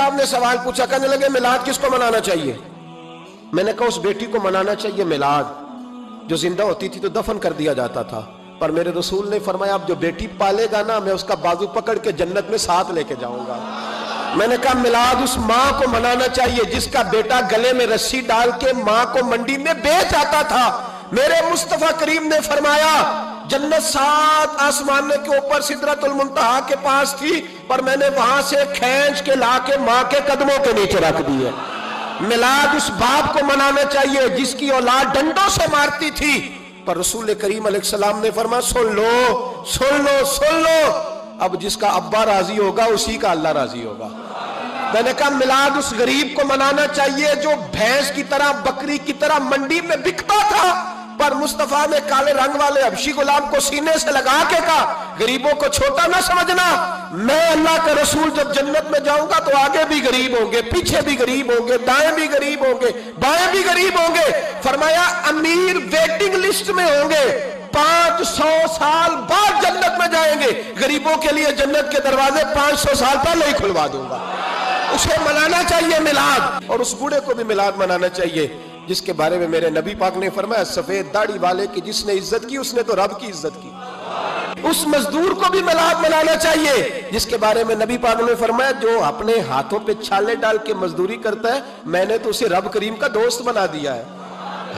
صاحب نے سوال پوچھا، کہنے لگے میلاد کس کو منانا چاہیے؟ میں نے کہا اس بیٹی کو منانا چاہیے میلاد جو زندہ ہوتی تھی تو دفن کر دیا جاتا تھا، پر میرے رسول نے فرمایا اب جو بیٹی پالے گا نا میں اس کا بازو پکڑ کے جنت میں ساتھ لے کے جاؤں گا۔ میں نے کہا میلاد اس ماں کو منانا چاہیے جس کا بیٹا گلے میں رسی ڈال کے ماں کو منڈی میں بیچ آتا تھا۔ میرے مصطفیٰ کریم نے فرمایا جنت 7 آسمانوں کے اوپر سدرۃ المنتہا کے پاس تھی، پر میں نے وہاں سے کھینچ کے لا کے ماں کے قدموں کے نیچے رکھ دی ہے۔ میلاد اس باپ کو منانا چاہیے جس کی اولاد ڈنڈوں سے مارتی تھی، پر رسول کریم علیہ السلام نے فرمایا سن لو سن لو سن لو، اب جس کا ابا راضی ہوگا اسی کا اللہ راضی ہوگا۔ میں نے کہا میلاد اس غریب کو منانا چاہیے جو بھینس کی طرح بکری کی طرح منڈی میں بکتا تھا، پر مصطفیٰ نے کالے رنگ والے حبشی غلام کو سینے سے لگا کے کہا غریبوں کو چھوٹا نہ سمجھنا، میں اللہ کا رسول جب جنت میں جاؤں گا تو آگے بھی غریب ہوں گے، پیچھے بھی غریب ہوں گے، دائیں بھی غریب ہوں گے، بائیں بھی غریب ہوں گے۔ فرمایا امیر ویٹنگ لسٹ میں ہوں گے، 500 سال بعد جنت میں جائیں گے، غریبوں کے لیے جنت کے دروازے 500 سال پہلے ہی کھلوا دوں گا۔ اسے منانا چاہیے میلاد، اور اس بوڑھے کو بھی میلاد منانا چاہیے جس کے بارے میں میرے نبی پاک نے فرمایا سفید داڑھی والے کی جس نے عزت کی اس نے تو رب کی عزت کی۔ اس مزدور کو بھی میلاد منانا چاہیے جس کے بارے میں نبی پاک نے فرمایا جو اپنے ہاتھوں پہ چھالے ڈال کے مزدوری کرتا ہے میں نے تو اسے رب کریم کا دوست بنا دیا ہے۔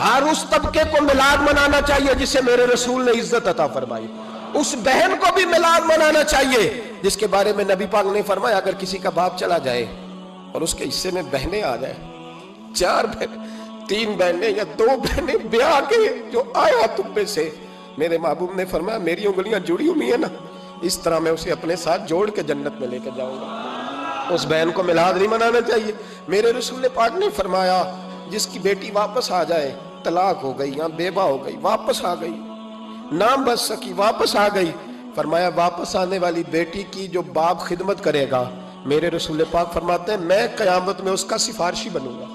ہر اس طبقے کو میلاد منانا چاہیے جسے میرے رسول نے عزت عطا فرمائی۔ اس بہن کو بھی میلاد منانا چاہیے جس کے بارے میں نبی پاک نے فرمایا اگر کسی کا باپ چلا جائے اور اس کے حصے میں بہنیں آ جائیں، 4 بہن 3 بہنیں یا 2 بہنیں بیاہ کے جو آیا تم پہ سے، میرے محبوب نے فرمایا میری انگلیاں جڑی ہوئی ہیں نا اس طرح میں اسے اپنے ساتھ جوڑ کے جنت میں لے کے جاؤں گا۔ اس بہن کو میلاد نہیں منانا چاہیے۔ میرے رسول پاک نے فرمایا جس کی بیٹی واپس آ جائے، طلاق ہو گئی یا بیوہ ہو گئی، واپس آ گئی، نام بچ سکی واپس آ گئی، فرمایا واپس آنے والی بیٹی کی جو باپ خدمت کرے گا میرے رسول پاک فرماتے ہیں میں قیامت میں اس کا سفارشی بنوں گا۔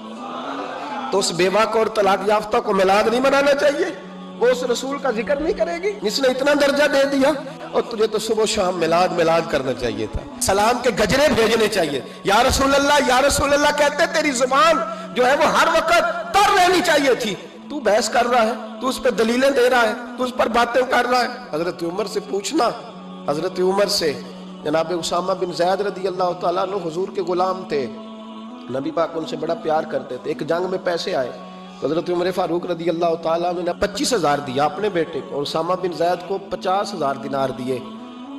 تو اس بیوہ کو اور طلاق یافتہ کو میلاد نہیں منانا چاہیے، وہ اس رسول کا ذکر نہیں کرے گی جس نے اتنا درجہ دے دیا، اور تجھے تو صبح و شام میلاد کرنا چاہیے تھا، سلام کے گجرے بھیجنے چاہیے، یا رسول اللہ کہتے تیری زبان جو ہے وہ ہر وقت تر رہنی چاہیے تھی، تو بحث کر رہا ہے، تو اس پہ دلیلیں دے رہا ہے، تو اس پر باتیں کر رہا ہے۔ حضرت عمر سے پوچھنا، حضرت عمر سے جناب اسامہ بن زید رضی اللہ تعالیٰ عنہ حضور کے غلام تھے، نبی پاک ان سے بڑا پیار کرتے تھے۔ ایک جنگ میں پیسے آئے تو حضرت عمر فاروق رضی اللہ تعالیٰ عنہ نے 25,000 دیا اپنے بیٹے کو، اور اسامہ بن زید کو 50,000 دینار دیے۔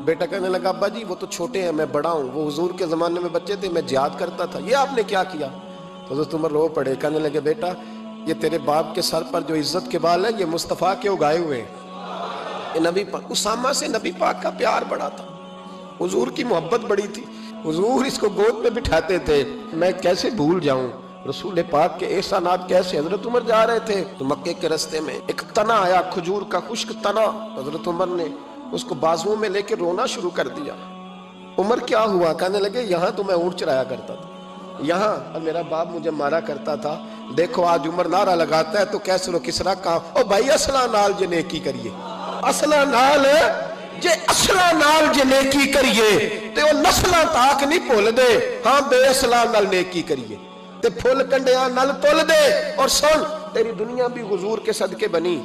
بیٹا کہنے لگا ابا جی وہ تو چھوٹے ہیں میں بڑا ہوں، وہ حضور کے زمانے میں بچے تھے میں جہاد کرتا تھا، یہ آپ نے کیا کیا؟ تو حضرت عمر رو پڑے، کہنے لگے بیٹا یہ تیرے باپ کے سر پر جو عزت کے بال ہیں یہ مصطفیٰ کے اگائے ہوئے ہیں۔ یہ نبی پاک اسامہ سے نبی پاک کا پیار بڑا تھا، حضور کی محبت بڑی تھی، حضور اس کو گود میں بٹھاتے تھے۔ میں کیسے بھول جاؤں رسول پاک کے احسانات کیسے۔ حضرت عمر جا رہے تھے تو مکے کے رستے میں ایک تنا آیا، کھجور کا خشک تنا، حضرت عمر نے اس کو بازوؤں میں لے کے رونا شروع کر دیا۔ عمر کیا ہوا؟ کہنے لگے یہاں تو میں اونٹ چرایا کرتا تھا، یہاں اور میرا باپ مجھے مارا کرتا تھا، دیکھو آج عمر نعرہ لگاتا ہے تو کیسر و کسرا کہاں، او بھائی اصلہ نال جے نیکی کریے، اصلہ نال جے اصلہ نال جے نیکی کریے تے وہ نسلہ تاک نہیں بھول دے، ہاں بے اصلہ نال نیکی کریے تے پھول کنڈیاں نال تول دے۔ اور سن تیری دنیا بھی حضور کے صدقے بنی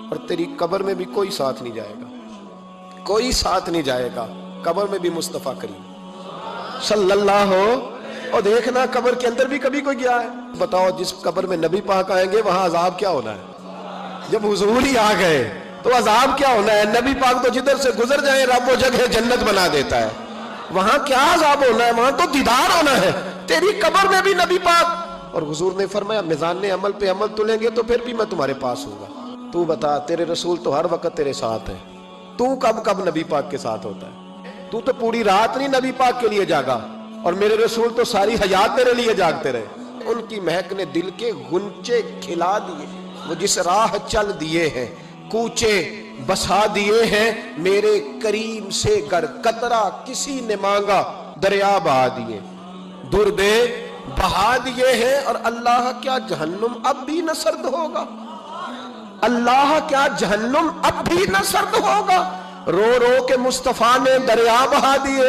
اور تیری قبر میں بھی کوئی ساتھ نہیں جائے گا، کوئی ساتھ نہیں جائے گا، قبر میں بھی مصطفیٰ کریم صلی اللہ اور دیکھنا قبر کے اندر بھی کبھی کوئی گیا ہے؟ بتاؤ جس قبر میں نبی پاک آئیں گے وہاں عذاب کیا ہونا ہے؟ جب حضور ہی آ گئے تو عذاب کیا ہونا ہے؟ نبی پاک تو جدھر سے گزر جائیں رب وہ جگہ جنت بنا دیتا ہے، وہاں کیا عذاب ہونا ہے؟ وہاں تو دیدار ہونا ہے۔ تیری قبر میں بھی نبی پاک، اور حضور نے فرمایا میزان عمل پہ عمل تلیں گے تو پھر بھی میں تمہارے پاس ہوں گا۔ تو بتا تیرے رسول تو ہر وقت تیرے ساتھ ہے، تو کب نبی پاک کے ساتھ ہوتا ہے؟ تو پوری رات نہیں نبی پاک کے لیے جاگا، اور میرے رسول تو ساری حیات تیرے لیے جاگتے رہے۔ ان کی مہک نے دل کے غنچے کھلا دیے، وہ جس راہ چل دیے ہیں کوچے بسا دیے ہیں، میرے کریم سے گر قطرہ کسی نے مانگا دریا بہا دیے، دردے بہا دیے ہیں۔ اور اللہ کیا جہنم اب بھی نہ سرد ہوگا؟ اللہ کیا جہنم اب بھی نہ سرد ہوگا؟ رو رو کے مصطفیٰ نے دریا بہا دیے۔